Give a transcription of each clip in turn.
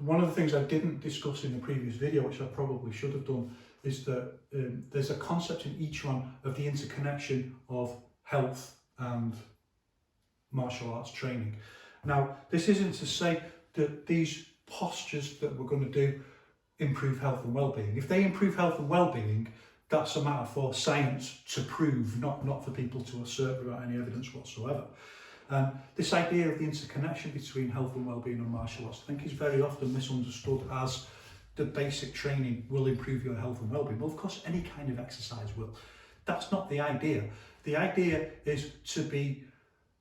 One of the things I didn't discuss in the previous video, which I probably should have done, is that there's a concept in Yiquan of the interconnection of health and martial arts training. Now, this isn't to say that these postures that we're going to do improve health and well-being. If they improve health and well-being, that's a matter for science to prove, not for people to assert without any evidence whatsoever. This idea of the interconnection between health and well-being and martial arts, I think, is very often misunderstood as the basic training will improve your health and well-being. Well, of course, any kind of exercise will. That's not the idea. The idea is to be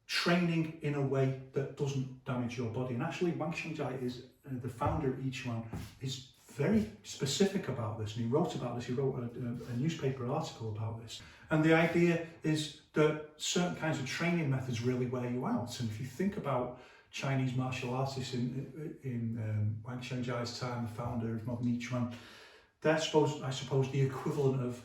training in a way that doesn't damage your body. And actually, Wang Xiangjai is the founder of Yiquan, is very specific about this, and he wrote about this. He wrote a newspaper article about this. And the idea is that certain kinds of training methods really wear you out. And if you think about Chinese martial artists in Wang Xiangjai's time, the founder of modern Yiquan, they're I suppose, the equivalent of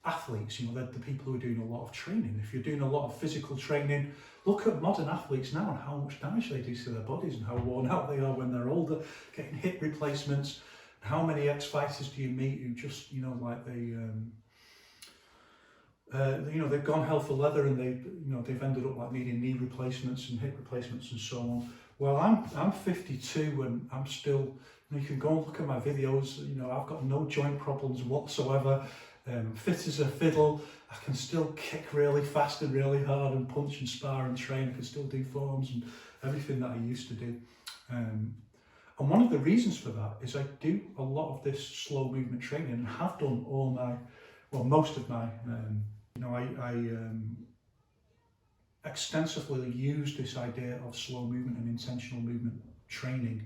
athletes. You know, they're the people who are doing a lot of training. If you're doing a lot of physical training, look at modern athletes now and how much damage they do to their bodies and how worn out they are when they're older, getting hip replacements. How many ex-fighters do you meet who just, you know, like they, you know, they've gone hell for leather and they've ended up like needing knee replacements and hip replacements and so on. Well, I'm 52 and I'm still, you know, you can go and look at my videos. You know, I've got no joint problems whatsoever. Fit as a fiddle. I can still kick really fast and really hard and punch and spar and train. I can still do forms and everything that I used to do. And one of the reasons for that is I do a lot of this slow movement training and have done most of my, you know, I extensively use this idea of slow movement and intentional movement training.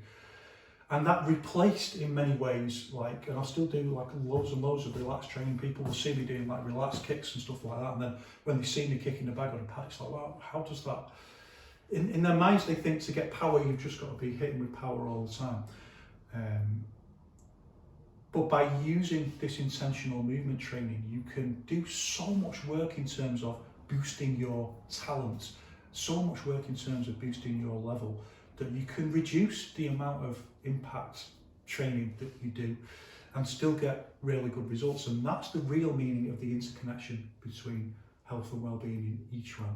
And that replaced in many ways, like, and I still do like loads and loads of relaxed training. People will see me doing like relaxed kicks and stuff like that. And then when they see me kicking the bag on a pad, it's like, wow, how does that? In their minds, they think to get power, you've just got to be hitting with power all the time. But by using this intentional movement training, you can do so much work in terms of boosting your talent, so much work in terms of boosting your level, that you can reduce the amount of impact training that you do and still get really good results. And that's the real meaning of the interconnection between health and well-being in Yiquan.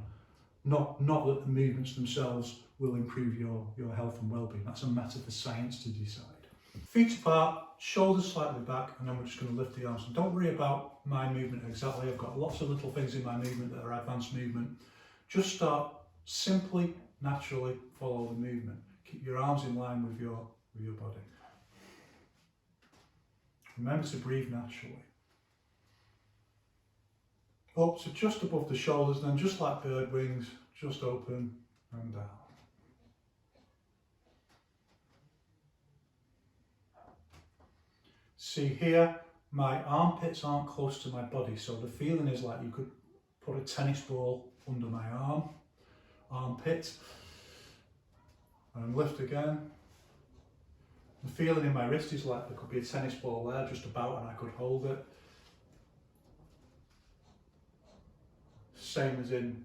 Not that the movements themselves will improve your health and well-being. That's a matter for science to decide. Feet apart, shoulders slightly back, and then we're just going to lift the arms. And don't worry about my movement exactly. I've got lots of little things in my movement that are advanced movement. Just start simply, naturally follow the movement. Keep your arms in line with your body. Remember to breathe naturally. Up to just above the shoulders, then just like bird wings, just open and down. See here, my armpits aren't close to my body, so the feeling is like you could put a tennis ball under my armpit, and lift again. The feeling in my wrist is like there could be a tennis ball there just about and I could hold it. Same as in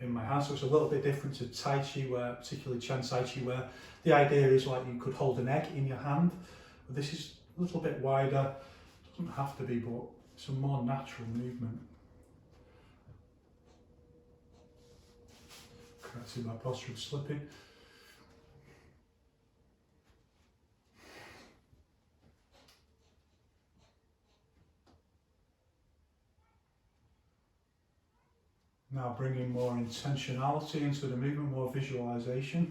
my hands, so it's a little bit different to Tai Chi, where, particularly Chan Tai Chi, where the idea is like you could hold an egg in your hand. But this is a little bit wider, doesn't have to be, but it's a more natural movement. Correcting my posture of slipping. Now bringing more intentionality into the movement, more visualization.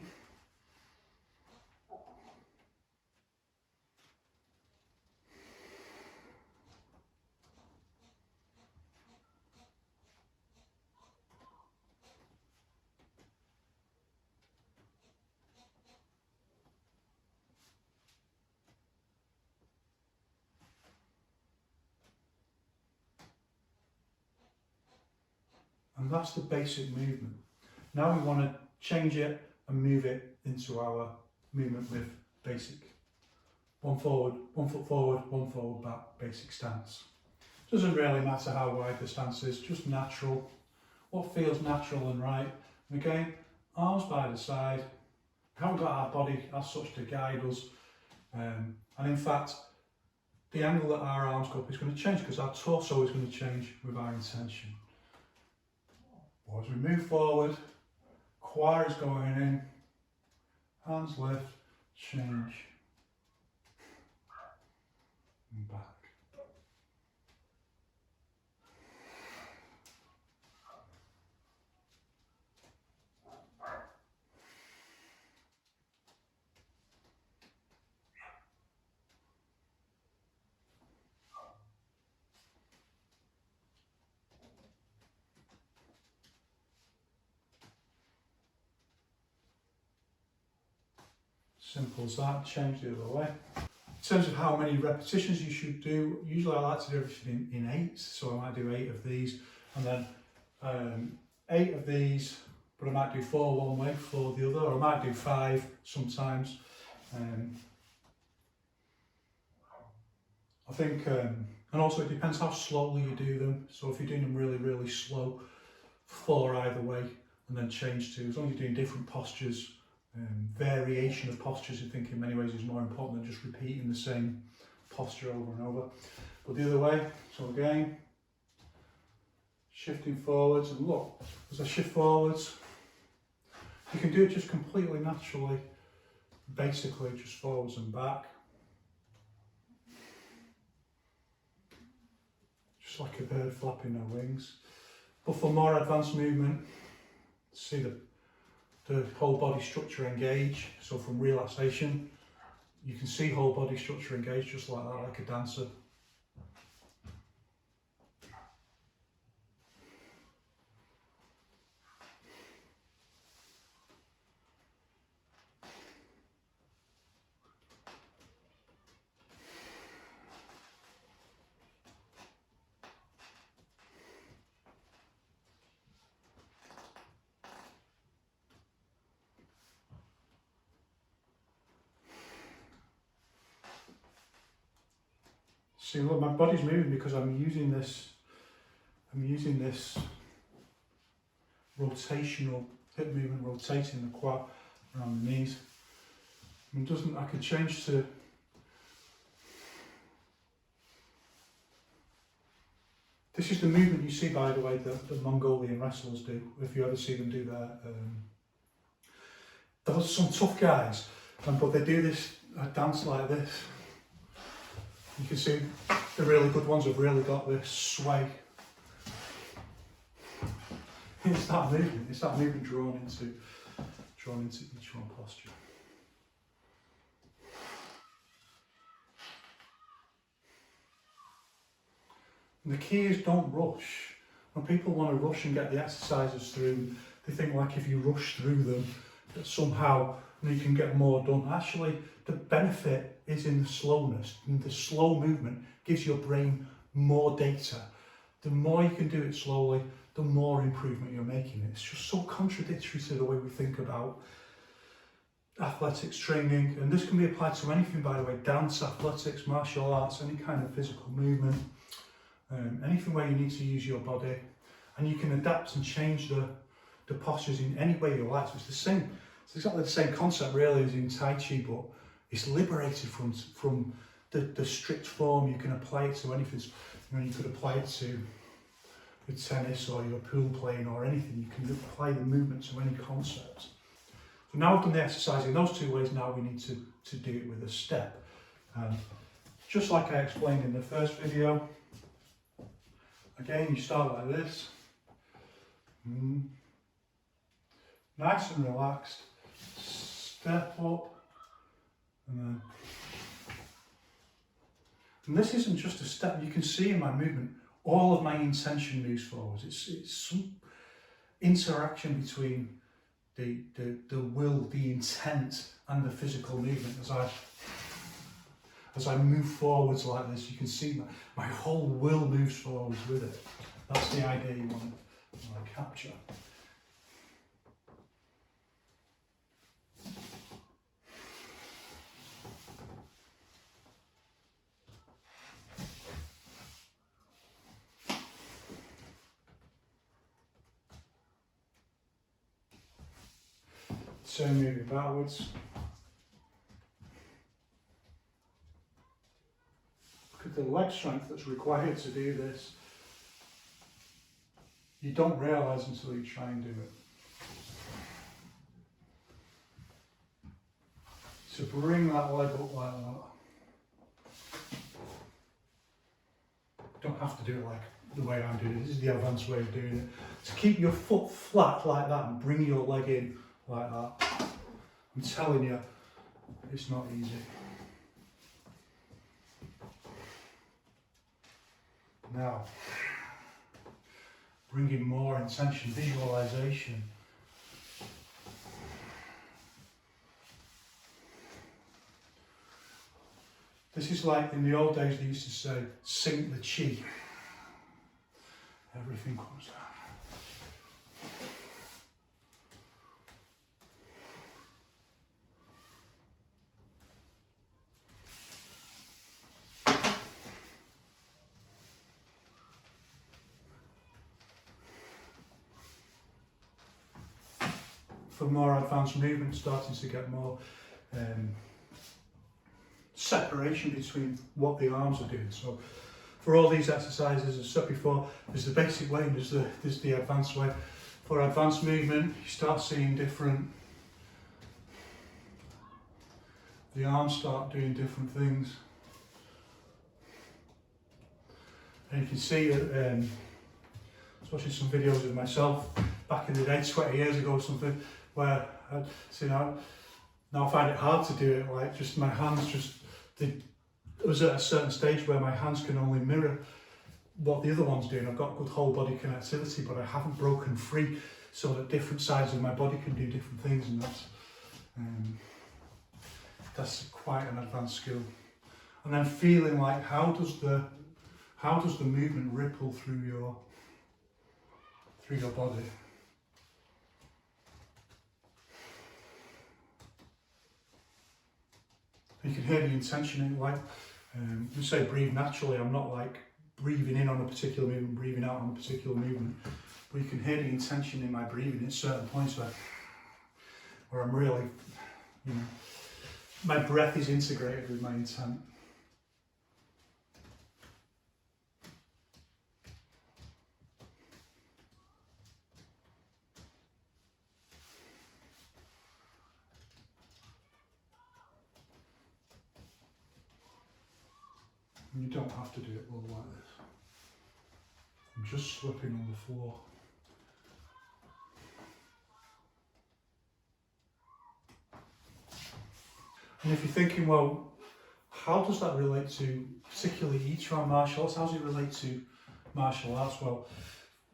And that's the basic movement. Now we want to change it and move it into our movement with basic. One forward, 1 foot forward, 1 forward back, basic stance. Doesn't really matter how wide the stance is, just natural. What feels natural and right. And again, arms by the side. We haven't got our body as such to guide us. And in fact, the angle that our arms go up is going to change because our torso is going to change with our intention. But as we move forward, quad is going in, hands lift, change, and back. Simple as that, change the other way. In terms of how many repetitions you should do, usually I like to do everything in 8, so I might do 8 of these, and then 8 of these, but I might do 4 one way, 4 the other, or I might do 5 sometimes. I think, and also it depends how slowly you do them, so if you're doing them really, really slow, 4 either way, and then change to, as long as you're doing different postures, variation of postures I think in many ways is more important than just repeating the same posture over and over. But the other way, so again, shifting forwards, and look, as I shift forwards, you can do it just completely naturally, basically just forwards and back. Just like a bird flapping their wings. But for more advanced movement, see the whole body structure engage. So from relaxation, you can see whole body structure engage just like that, like a dancer. See, look, my body's moving because I'm using this rotational hip movement, rotating the quad around the knees. And I could change to, this is the movement you see, by the way, that the Mongolian wrestlers do, if you ever see them do that. There's some tough guys, but they do this dance like this. You can see the really good ones have really got this sway. It's that movement drawn into each one posture. And the key is don't rush. When people want to rush and get the exercises through, they think like if you rush through them, that somehow you can get more done. Actually, the benefit is in the slowness, and the slow movement gives your brain more data. The more you can do it slowly, the more improvement you're making. It's just so contradictory to the way we think about athletics training, and this can be applied to anything, by the way, dance, athletics, martial arts, any kind of physical movement, anything where you need to use your body, and you can adapt and change the postures in any way you like. So it's the same. It's exactly the same concept really as in Tai Chi, but it's liberated from the strict form. You can apply it to anything. You could apply it to your tennis or your pool playing or anything. You can apply the movement to any concept. So now we've done the exercise in those 2 ways, now we need to do it with a step. Just like I explained in the first video, again you start like this. Nice and relaxed. Step up, and this isn't just a step. You can see in my movement, all of my intention moves forwards. It's some interaction between the will, the intent, and the physical movement. As I move forwards like this, you can see my whole will moves forwards with it. That's the idea you want to capture. So moving backwards. at the leg strength that's required to do this. You don't realise until you try and do it. So bring that leg up like that. Don't have to do it like the way I'm doing it. This is the advanced way of doing it. To keep your foot flat like that and bring your leg in like that. I'm telling you, it's not easy. Now, bringing more intention, visualization. This is like in the old days they used to say, sink the chi. Everything comes down. For more advanced movement, starting to get more separation between what the arms are doing. So for all these exercises, as I said before, there's the basic way and there's the advanced way. For advanced movement, you start seeing different, the arms start doing different things. And you can see, I was watching some videos of myself back in the day, 20 years ago or something, where I'd, so now I find it hard to do it, like just my hands just, I was at a certain stage where my hands can only mirror what the other one's doing. I've got good whole body connectivity, but I haven't broken free so that different sides of my body can do different things, and that's quite an advanced skill. And then feeling like how does the movement ripple through your body. You can hear the intention in, like, you say breathe naturally. I'm not like breathing in on a particular movement, breathing out on a particular movement, but you can hear the intention in my breathing at certain points where I'm really, you know, my breath is integrated with my intent. You don't have to do it all like this. I'm just slipping on the floor. And if you're thinking, well, how does that relate to particularly Yiquan martial arts? How does it relate to martial arts? Well,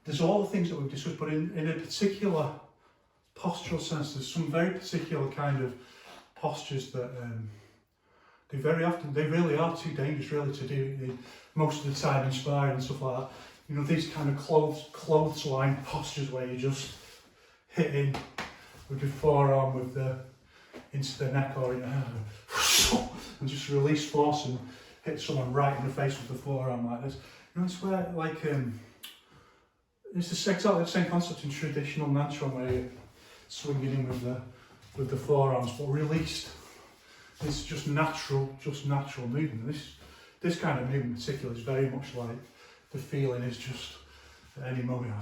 there's all the things that we've discussed, but in a particular postural sense, there's some very particular kind of postures that they really are too dangerous really to do most of the time in sparring and stuff like that. You know, these kind of clothesline postures where you just hit in with your forearm into the neck or in and just release force and hit someone right in the face with the forearm like this. You know, it's where like it's exactly the same concept in traditional Nanchuan where you're swinging in with the forearms, but released. It's just natural movement. This kind of movement in particular is very much like the feeling is just at any moment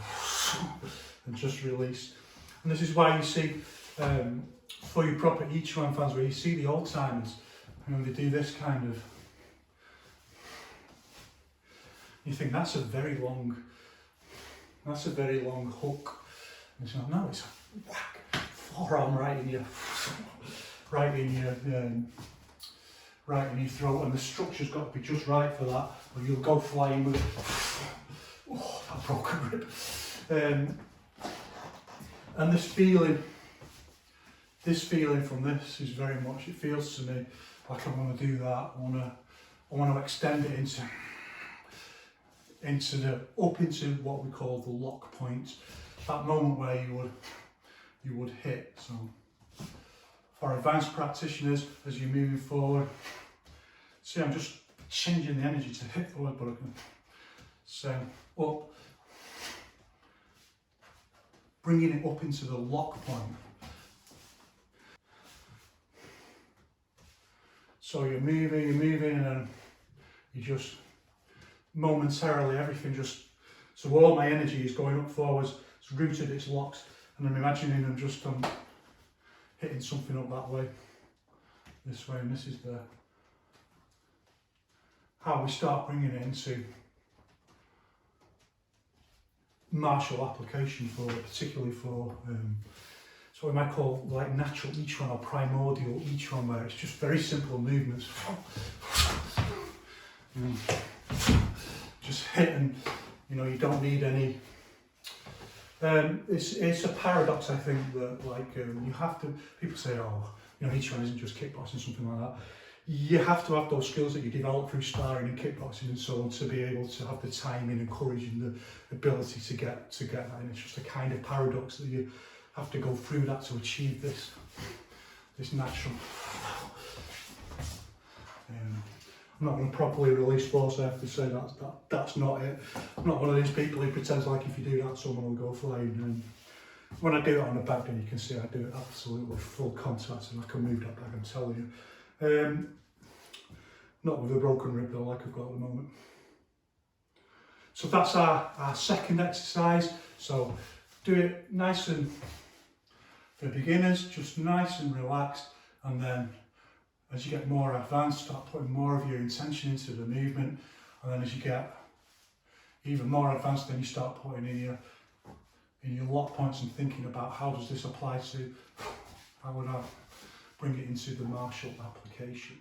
and just release. And this is why you see for your proper Yiquan fans, where you see the old timers, and they do this kind of, you think that's a very long hook. And so no, it's a whack, forearm right in your throat, and the structure's got to be just right for that, or you'll go flying with it. Oh, that broken rib. And this feeling from this is very much, it feels to me like I want to do that. I want to extend it into what we call the lock point, that moment where you would hit. So for advanced practitioners, as you're moving forward, see, I'm just changing the energy to hit forward, but I can say up, bringing it up into the lock point. So you're moving, and then you just momentarily everything just, so all my energy is going up forwards, it's rooted, it's locked, and I'm imagining I'm just hitting something up that way, this way, and this is the how we start bringing it into martial application for, particularly for so we might call like natural Yiquan or primordial Yiquan, where it's just very simple movements. Just hit, and you know, you don't need any. It's a paradox, I think, that like you have to. People say, oh, you know, Yiquan isn't just kickboxing, something like that. You have to have those skills that you develop through sparring and kickboxing and so on to be able to have the timing and courage and the ability to get that. And it's just a kind of paradox that you have to go through that to achieve this natural. I'm not going to properly release force. I have to say that's not it. I'm not one of these people who pretends like if you do that, someone will go flying. And when I do it on a bag, then you can see I do it absolutely full contact, and I can move that bag, I'm telling you. Not with a broken rib though, like I've got at the moment. So that's our second exercise. So do it nice and, for beginners, just nice and relaxed, and then as you get more advanced, start putting more of your intention into the movement, and then as you get even more advanced, then you start putting in your lock points and thinking about how does this apply to, how would I bring it into the martial application.